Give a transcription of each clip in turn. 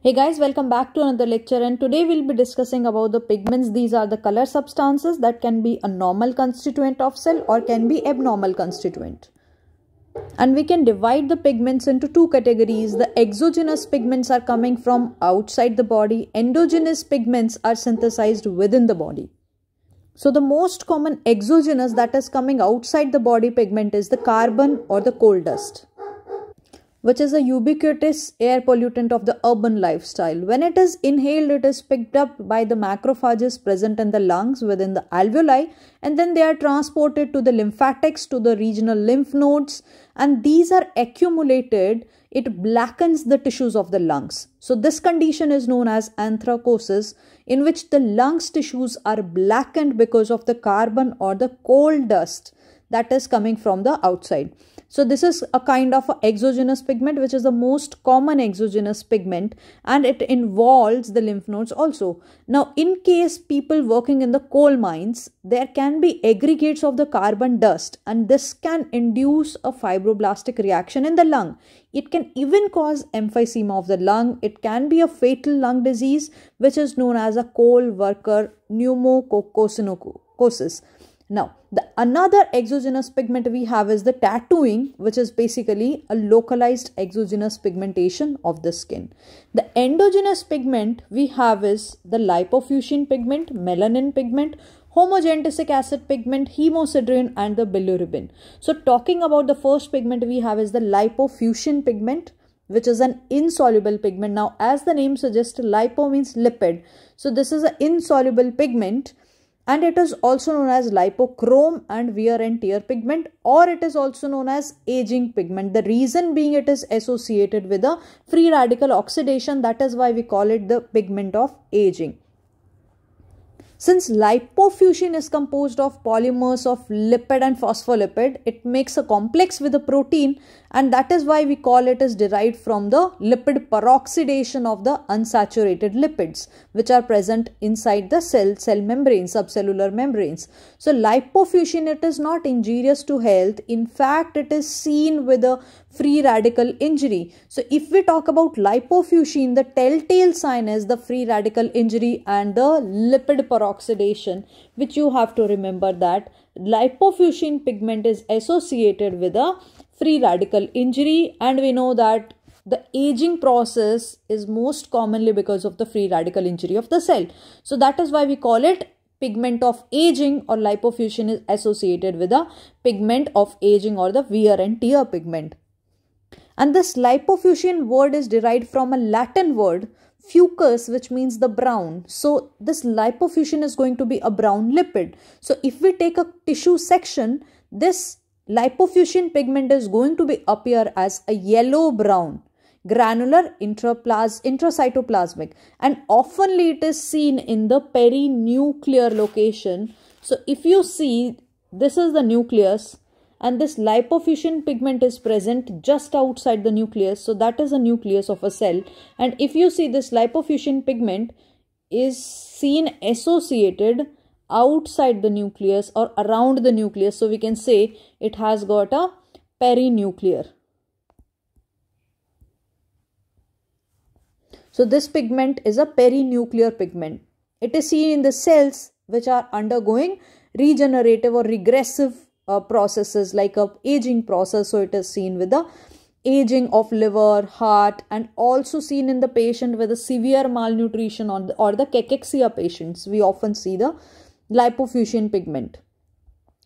Hey guys, welcome back to another lecture, and today we'll be discussing about the pigments. These are the color substances that can be a normal constituent of cell or can be abnormal constituent. And we can divide the pigments into two categories. The exogenous pigments are coming from outside the body. Endogenous pigments are synthesized within the body. So the most common exogenous, that is coming outside the body, pigment is the carbon or the coal dust, which is a ubiquitous air pollutant of the urban lifestyle. When it is inhaled, it is picked up by the macrophages present in the lungs within the alveoli, and then they are transported to the lymphatics, to the regional lymph nodes, and these are accumulated. It blackens the tissues of the lungs. So this condition is known as anthracosis, in which the lungs tissues are blackened because of the carbon or the coal dust that is coming from the outside. So this is a kind of exogenous pigment, which is the most common exogenous pigment, and it involves the lymph nodes also. Now, in case people working in the coal mines, there can be aggregates of the carbon dust, and this can induce a fibroblastic reaction in the lung. It can even cause emphysema of the lung. It can be a fatal lung disease, which is known as a coal worker pneumococcosis. Now, the another exogenous pigment we have is the tattooing, which is basically a localized exogenous pigmentation of the skin. The endogenous pigment we have is the lipofuscin pigment, melanin pigment, homogenesic acid pigment, hemosiderin, and the bilirubin. So talking about the first pigment we have is the lipofuscin pigment, which is an insoluble pigment. Now, as the name suggests, lipo means lipid. So this is an insoluble pigment, and it is also known as lipochrome and wear and tear pigment, or it is also known as aging pigment. The reason being, it is associated with a free radical oxidation. That is why we call it the pigment of aging. Since lipofuscin is composed of polymers of lipid and phospholipid, it makes a complex with a protein, and that is why we call it as derived from the lipid peroxidation of the unsaturated lipids, which are present inside the cell membrane, subcellular membranes. So lipofuscin, it is not injurious to health. In fact, it is seen with a free radical injury. So if we talk about lipofuscin, the telltale sign is the free radical injury and the lipid peroxidation, which you have to remember that lipofuscin pigment is associated with a free radical injury, and we know that the aging process is most commonly because of the free radical injury of the cell. So that is why we call it pigment of aging, or lipofuscin is associated with the pigment of aging or the wear and tear pigment. And this lipofuscin word is derived from a Latin word fucus, which means the brown. So this lipofuscin is going to be a brown lipid. So if we take a tissue section, this lipofuscin pigment is going to be appear as a yellow brown granular intracytoplasmic, and oftenly it is seen in the perinuclear location. So if you see, this is the nucleus, and this lipofuscin pigment is present just outside the nucleus. So that is the nucleus of a cell. And if you see, this lipofuscin pigment is seen associated outside the nucleus or around the nucleus. So we can say it has got a perinuclear. So this pigment is a perinuclear pigment. It is seen in the cells which are undergoing regenerative or regressive processes like a aging process. So it is seen with the aging of liver, heart, and also seen in the patient with a severe malnutrition or the cachexia patients. We often see the lipofuscin pigment.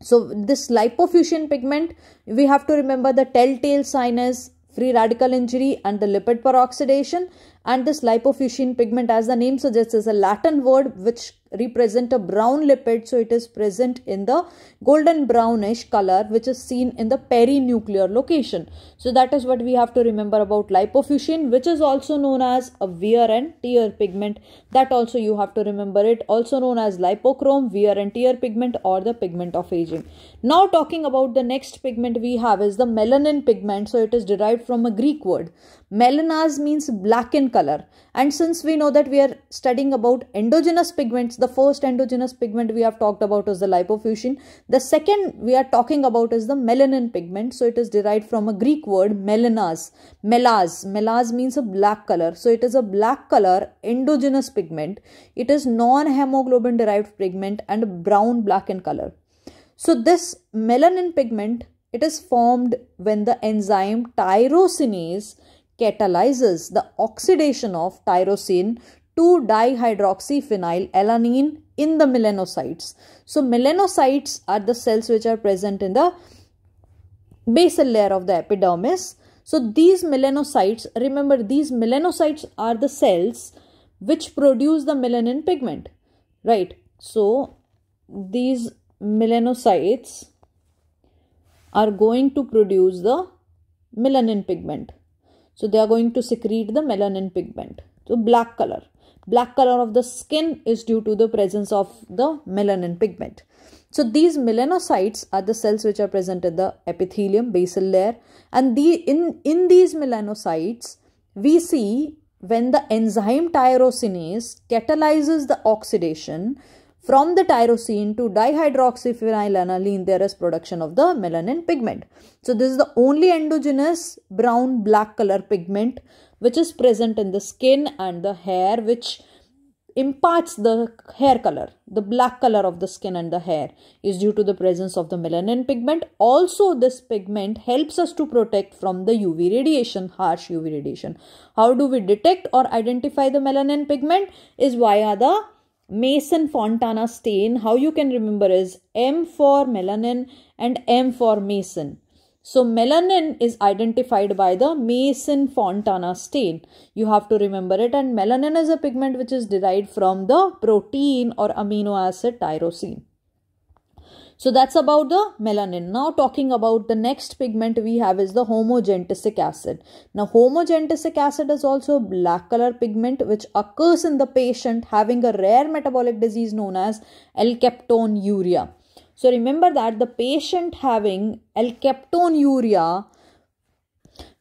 So this lipofuscin pigment, we have to remember the telltale sign is free radical injury and the lipid peroxidation. And this lipofuscin pigment, as the name suggests, is a Latin word which represent a brown lipid. So it is present in the golden brownish color, which is seen in the perinuclear location. So that is what we have to remember about lipofuscin, which is also known as a wear and tear pigment. That also you have to remember it, also known as lipochrome, wear and tear pigment, or the pigment of aging. Now talking about the next pigment we have is the melanin pigment. So it is derived from a Greek word. Melanas means black in skin color. And since we know that we are studying about endogenous pigments, the first endogenous pigment we have talked about is the lipofuscin. The second we are talking about is the melanin pigment. So it is derived from a Greek word melanas. Melas means a black color. So it is a black color endogenous pigment. It is non-hemoglobin derived pigment and brown black in color. So this melanin pigment, it is formed when the enzyme tyrosinase catalyzes the oxidation of tyrosine to dihydroxyphenylalanine in the melanocytes. So melanocytes are the cells which are present in the basal layer of the epidermis. So these melanocytes, remember, these melanocytes are the cells which produce the melanin pigment, right? So these melanocytes are going to produce the melanin pigment. So they are going to secrete the melanin pigment. So black color of the skin is due to the presence of the melanin pigment. So these melanocytes are the cells which are present in the epithelium, basal layer, and in these melanocytes we see when the enzyme tyrosinase catalyzes the oxidation from the tyrosine to dihydroxyphenylalanine, there is production of the melanin pigment. So this is the only endogenous brown black color pigment which is present in the skin and the hair, which imparts the hair color. The black color of the skin and the hair is due to the presence of the melanin pigment. Also, this pigment helps us to protect from the UV radiation, harsh UV radiation. How do we detect or identify the melanin pigment? Is via the Mason-Fontana stain. How you can remember is M for melanin and M for Mason. So melanin is identified by the Mason-Fontana stain. You have to remember it. And melanin is a pigment which is derived from the protein or amino acid tyrosine. So that's about the melanin. Now talking about the next pigment we have is the homogentisic acid. Now homogentisic acid is also a black color pigment which occurs in the patient having a rare metabolic disease known as alkaptonuria. So remember that the patient having alkaptonuria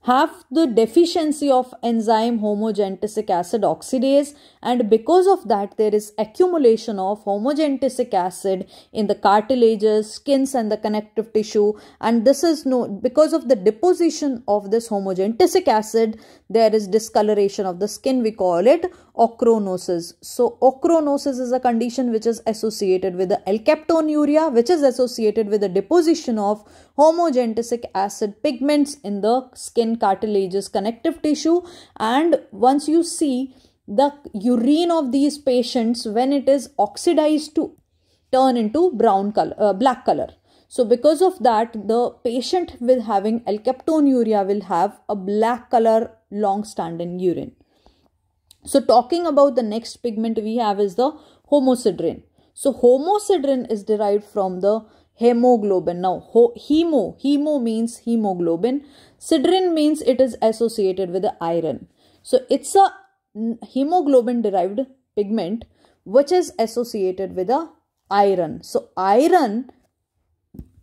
have the deficiency of enzyme homogentisic acid oxidase, and because of that there is accumulation of homogentisic acid in the cartilages, skins and the connective tissue, and this is because of the deposition of this homogentisic acid there is discoloration of the skin. We call it ochronosis. So ochronosis is a condition which is associated with the alkaptonuria, which is associated with the deposition of homogentisic acid pigments in the skin, cartilages, connective tissue. And once you see the urine of these patients, when it is oxidized to turn into brown color, black color. So because of that, the patient with having alkaptonuria will have a black color long-standing urine. So talking about the next pigment we have is the homocidrin. So homocidrin is derived from the hemoglobin. Now hemo means hemoglobin. Cidrin means it is associated with the iron. So it's a hemoglobin derived pigment which is associated with the iron. So iron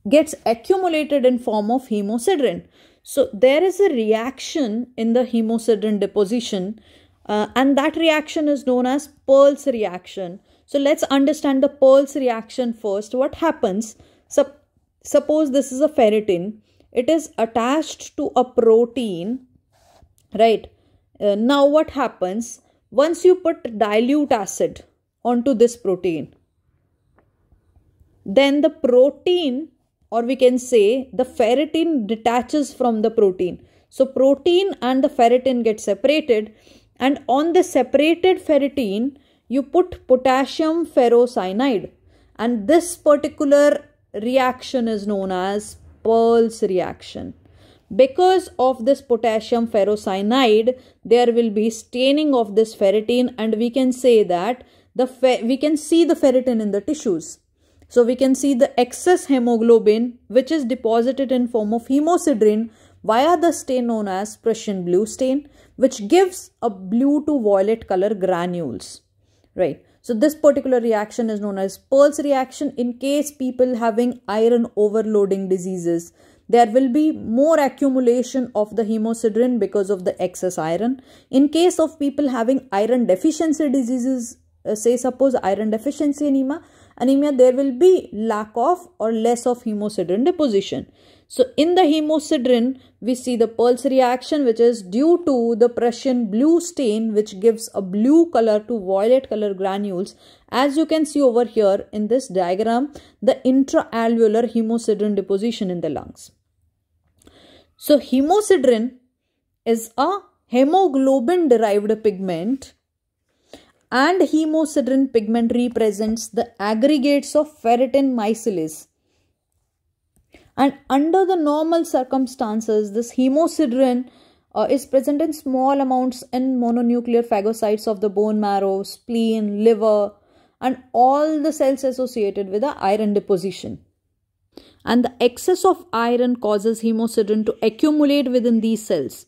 gets accumulated in form of homocidrin. So there is a reaction in the homocidrin deposition and that reaction is known as Pearl's reaction. So let's understand the Pearl's reaction first. What happens? Suppose this is a ferritin. It is attached to a protein, right? Now what happens? Once you put dilute acid onto this protein, then the protein, or we can say the ferritin, detaches from the protein. So protein and the ferritin get separated, and on the separated ferritin you put potassium ferrocyanide, and this particular reaction is known as Pearl's reaction. Because of this potassium ferrocyanide, there will be staining of this ferritin, and we can say that we can see the ferritin in the tissues. So we can see the excess hemoglobin which is deposited in form of homocidrin via the stain known as Prussian blue stain, which gives a blue to violet color granules, right? So this particular reaction is known as Pearl's reaction. In case people having iron overloading diseases, there will be more accumulation of the hemosiderin because of the excess iron. In case of people having iron deficiency diseases, say suppose iron deficiency anemia, there will be lack of or less of hemosiderin deposition. So in the hemosiderin, we see the Pearl's reaction, which is due to the Prussian blue stain, which gives a blue color to violet color granules. As you can see over here in this diagram, the intraalveolar hemosiderin deposition in the lungs. So hemosiderin is a hemoglobin derived pigment, and hemosiderin pigment represents the aggregates of ferritin micelles. And under the normal circumstances, this hemosiderin is present in small amounts in mononuclear phagocytes of the bone marrow, spleen, liver, and all the cells associated with the iron deposition. And the excess of iron causes hemosiderin to accumulate within these cells.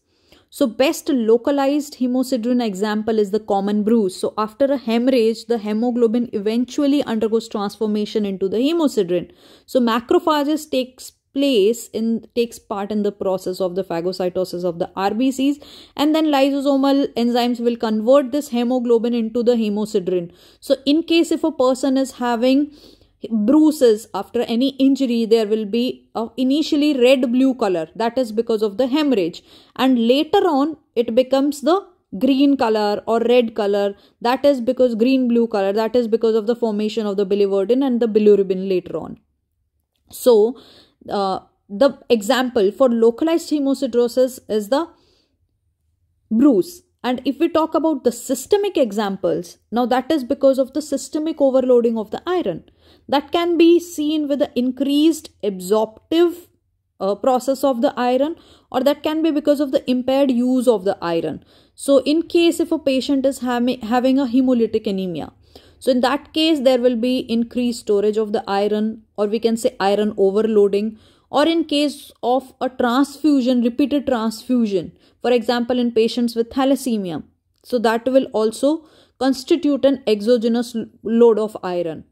So best localized hemosiderin example is the common bruise. So after a hemorrhage, the hemoglobin eventually undergoes transformation into the hemosiderin. So macrophages takes part in the process of the phagocytosis of the RBCs, and then lysosomal enzymes will convert this hemoglobin into the hemosiderin. So in case if a person is having bruises after any injury, there will be initially red-blue color, that is because of the hemorrhage, and later on it becomes the green color or red color, that is because green-blue color, that is because of the formation of the biliverdin and the bilirubin later on. So the example for localized hemosiderosis is the bruise. And if we talk about the systemic examples, now that is because of the systemic overloading of the iron. That can be seen with the increased absorptive process of the iron, or that can be because of the impaired use of the iron. So in case if a patient is having a hemolytic anemia, so in that case there will be increased storage of the iron, or we can say iron overloading. Or in case of a transfusion, repeated transfusion, for example in patients with thalassemia, so that will also constitute an exogenous load of iron.